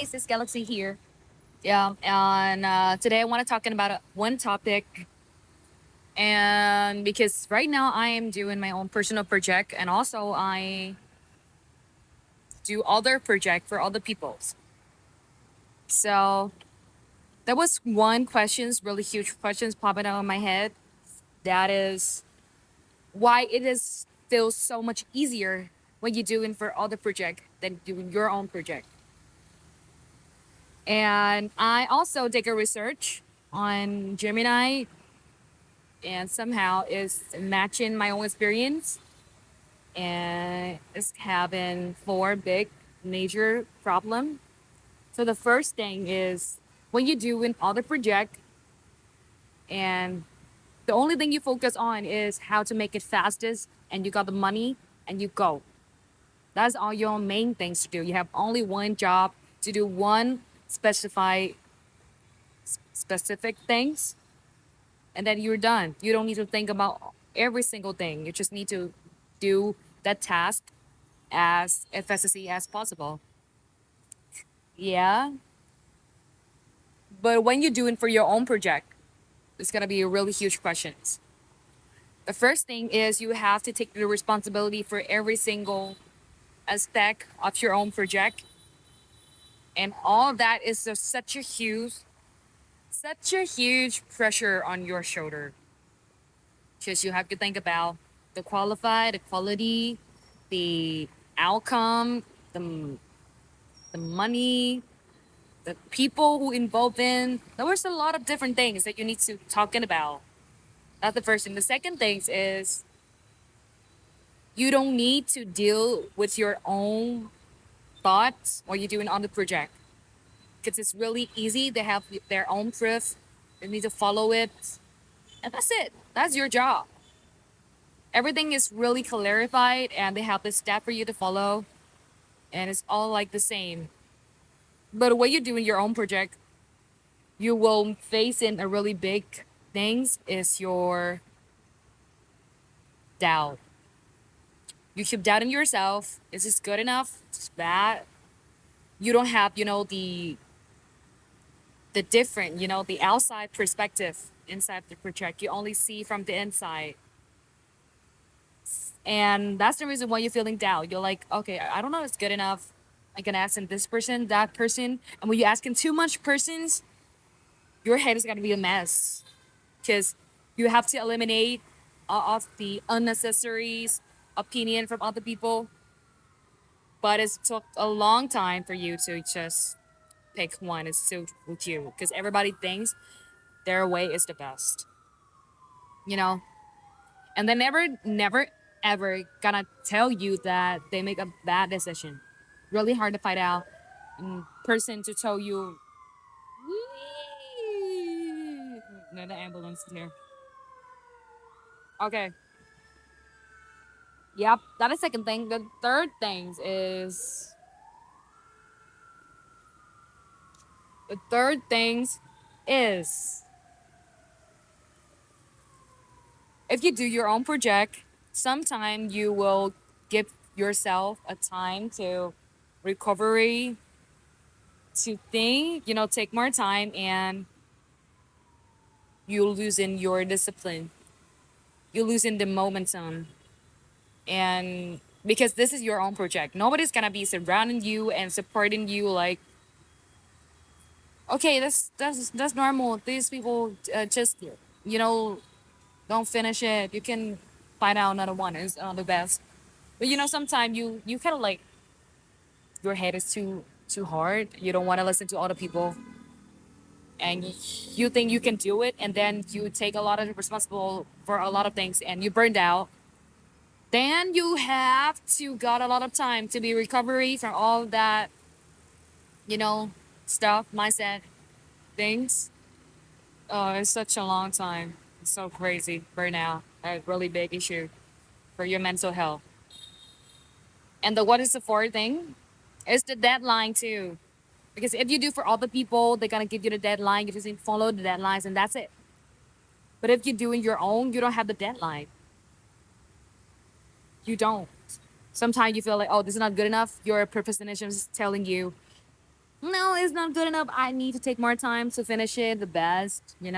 Guys, it's Galaxy here. Yeah, and today I want to talk about one topic, and because right now I am doing my own personal project, and also I do other project for other people's. So there was one questions, really huge questions popping out in my head. That is why it is feels so much easier when you're doing for other project than doing your own project. And I also take a research on Gemini and somehow is matching my own experience and is having four big major problem. So the first thing is when you do an other project and the only thing you focus on is how to make it fastest and you got the money and you go. That's all your main things to do. You have only one job to do one specific things and then you're done. You don't need to think about every single thing. You just need to do that task as efficiently as possible. Yeah. But when you're doing for your own project, it's gonna be a really huge questions. The first thing is you have to take the responsibility for every single aspect of your own project. And all of that is just such a huge pressure on your shoulder. Because you have to think about the quality, the outcome, the, the money, the people who involved in. There was a lot of different things that you need to talking about. That's the first thing. The second thing is you don't need to deal with your own thoughts while you're doing on the project because it's really easy. They have their own proof. You need to follow it, and that's it. That's your job. Everything is really clarified, and they have the step for you to follow, and it's all like the same. But when you're doing your own project, you will face in a really big things is your doubt. You keep doubting yourself. Is this good enough? Is this bad? You don't have, the different, the outside perspective inside the project. You only see from the inside. And that's the reason why you're feeling doubt. You're like, okay, I don't know if it's good enough. I can ask in this person, that person. And when you're asking too much persons, your head is gonna be a mess. Because you have to eliminate all of the unnecessary opinion from other people. But it took a long time for you to just pick one and suit with you. Because everybody thinks their way is the best. You know? And they never, ever gonna tell you that they make a bad decision. Really hard to find out person to tell you. No, the ambulance is here. Okay. Yep. That is second thing. The third thing is the third things is if you do your own project, sometime you will give yourself a time to recovery, to think, take more time and you losing your discipline. You losing the momentum. And because this is your own project, nobody's gonna be surrounding you and supporting you like, okay, that's normal. These people just you know don't finish it. You can find out another one is the best. But sometimes you kind of like your head is too hard. You don't want to listen to other people, and you think you can do it, and then you take a lot of responsible for a lot of things, and you burned out. Then you have to got a lot of time to be recovery from all that, you know, stuff, mindset, things. Oh, it's such a long time. It's so crazy. Burnout, a really big issue for your mental health. And the what is the fourth thing? It's the deadline too. Because if you do for other people, they're gonna give you the deadline. You just need to follow the deadlines, and that's it. But if you're doing your own, you don't have the deadline. You don't. Sometimes you feel like, oh, this is not good enough. Your perfectionism is telling you, No, it's not good enough. I need to take more time to finish it the best. You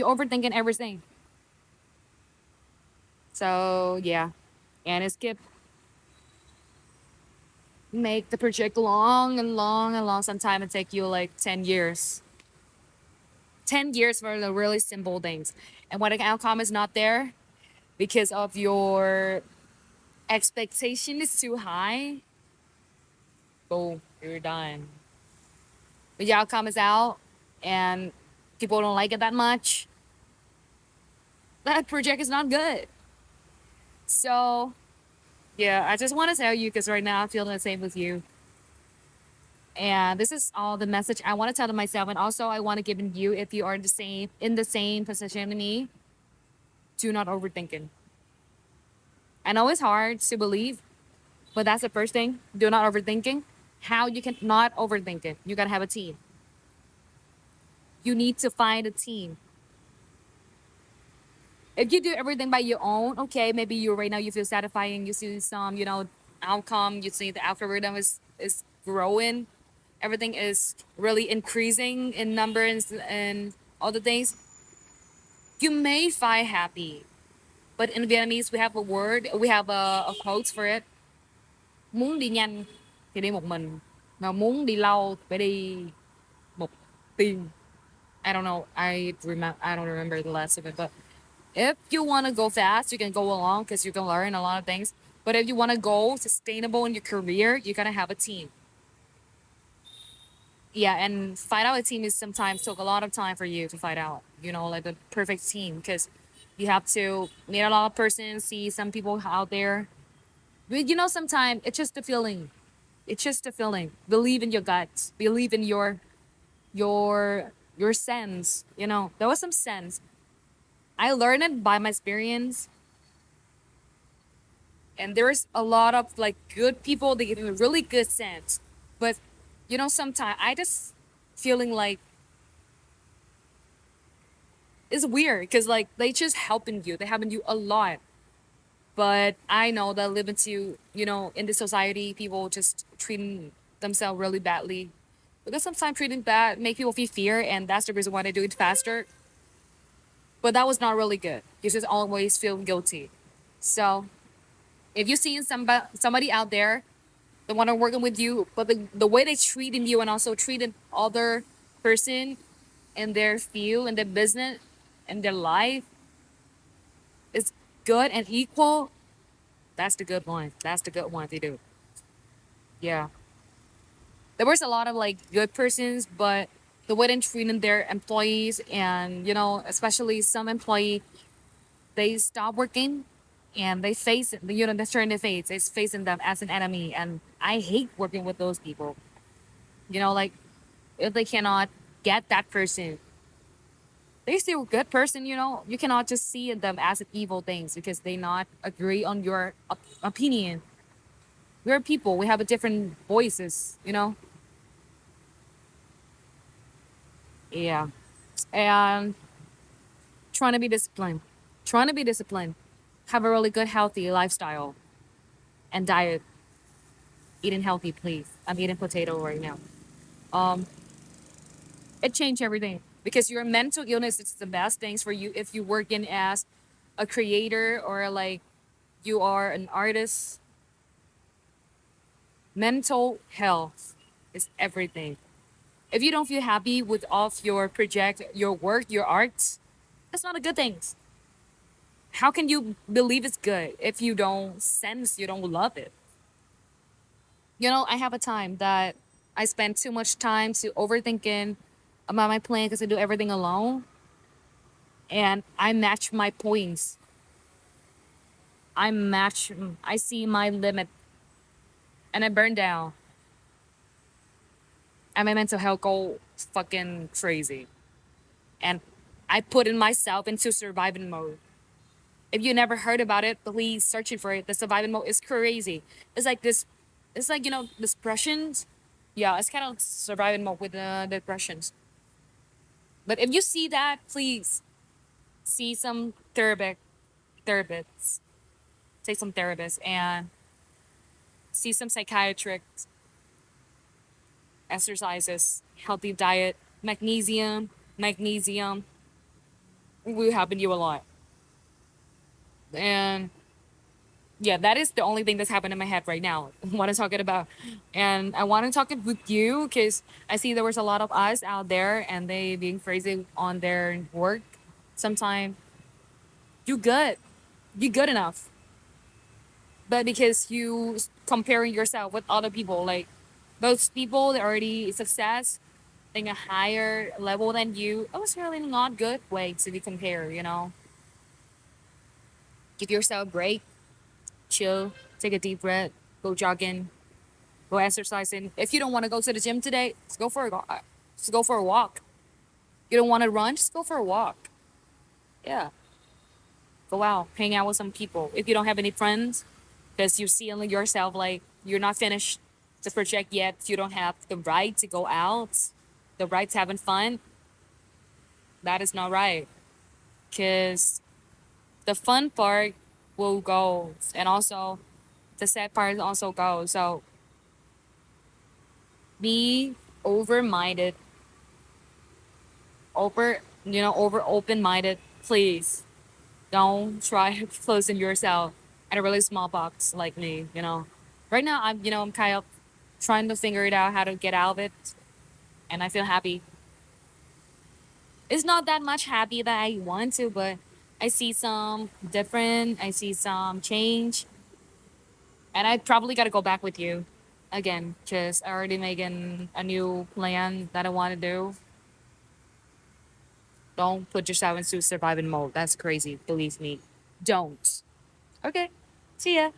overthinking everything. So yeah, and it skip make the project long and long and long. Sometimes it take you like 10 years. 10 years for the really simple things, and when the outcome is not there because of your expectation is too high, boom, you're done. But the outcome is out, and people don't like it that much. That project is not good. So yeah, I just want to tell you because right now I'm feeling the same with you. And this is all the message I want to tell to myself, and also I want to give in you if you are in the same position to me. Do not overthink it. I know it's hard to believe, but that's the first thing. Do not overthinking. How you can not overthink it? You gotta have a team. You need to find a team. If you do everything by your own, okay, maybe you right now you feel satisfying. You see some, outcome. You see the algorithm is growing. Everything is really increasing in numbers and all the things. You may find happy, but in Vietnamese we have a word, we have a quote for it. Muốn đi nhanh thì đi một mình, mà muốn đi lâu thì phải đi một team. I don't know. I don't remember the last of it, but if you want to go fast, you can go along because you can learn a lot of things. But if you want to go sustainable in your career, you gotta have a team. Yeah, and find out a team is sometimes took a lot of time for you to find out. Like the perfect team because you have to meet a lot of persons, see some people out there. But sometimes it's just a feeling. It's just a feeling. Believe in your guts. Believe in your sense. There was some sense. I learned it by my experience, and there's a lot of like good people. They give me really good sense, but sometimes I just feeling like it's weird because like they just helping you. They helping you a lot, but I know that living to in this society, people just treating themselves really badly. Because sometimes treating bad make people feel fear, and that's the reason why they do it faster. But that was not really good. You just always feel guilty. So if you see somebody out there that want to working with you, but the way they treating you and also treating other person in their field, in their business, in their life is good and equal, that's the good one. That's the good one to do. Yeah. There was a lot of like good persons, but the way they treating their employees and especially some employee, they stop working and they face it, they turn their face. It's facing them as an enemy, and I hate working with those people. Like if they cannot get that person, they still a good person. You cannot just see them as an evil things because they not agree on your opinion. We're people. We have a different voices. Yeah, and trying to be disciplined. Trying to be disciplined. Have a really good healthy lifestyle and diet. Eating healthy, please. I'm eating potato right now. Um, it changed everything because your mental illness is the best things for you if you work in as a creator or like you are an artist. Mental health is everything. If you don't feel happy with off your project, your work, your art, that's not a good thing. How can you believe it's good if you don't sense, you don't love it? I have a time that I spend too much time to overthinking about my plan because I do everything alone, and I match my points. I see my limit, and I burn down, and my mental health go fucking crazy. And I put in myself into surviving mode. If you never heard about it, please search it for it. The surviving mode is crazy. It's like this. It's like depressions. Yeah, it's kind of surviving mode with depressions. But if you see that, please see some therapists. Take some therapists and see some psychiatrists exercises, healthy diet, magnesium will happen to you a lot. And yeah, that is the only thing that's happened in my head right now. What I'm talking about, and I want to talk it with you because I see there was a lot of us out there and they being crazy on their work. Sometimes you good, you good enough, but because you comparing yourself with other people, like those people that already success in a higher level than you, it was really not good way to be compared. Give yourself a break, chill, take a deep breath, go jogging, go exercising. If you don't want to go to the gym today, just go for a walk. You don't want to run, just go for a walk. Yeah, go out, hang out with some people. If you don't have any friends, because you see only yourself, like you're not finished the project yet, you don't have the right to go out, the right to having fun. That is not right. Because the fun part will go, and also the sad part also goes. So be over minded, over open minded. Please don't try closing yourself at a really small box like me. Right now I'm kind of trying to figure it out how to get out of it, and I feel happy. It's not that much happy that I want to, but I see some different. I see some change, and I probably got to go back with you again because I already making a new plan that I want to do. Don't put yourself into surviving mode. That's crazy. Believe me. Don't. Okay. See ya.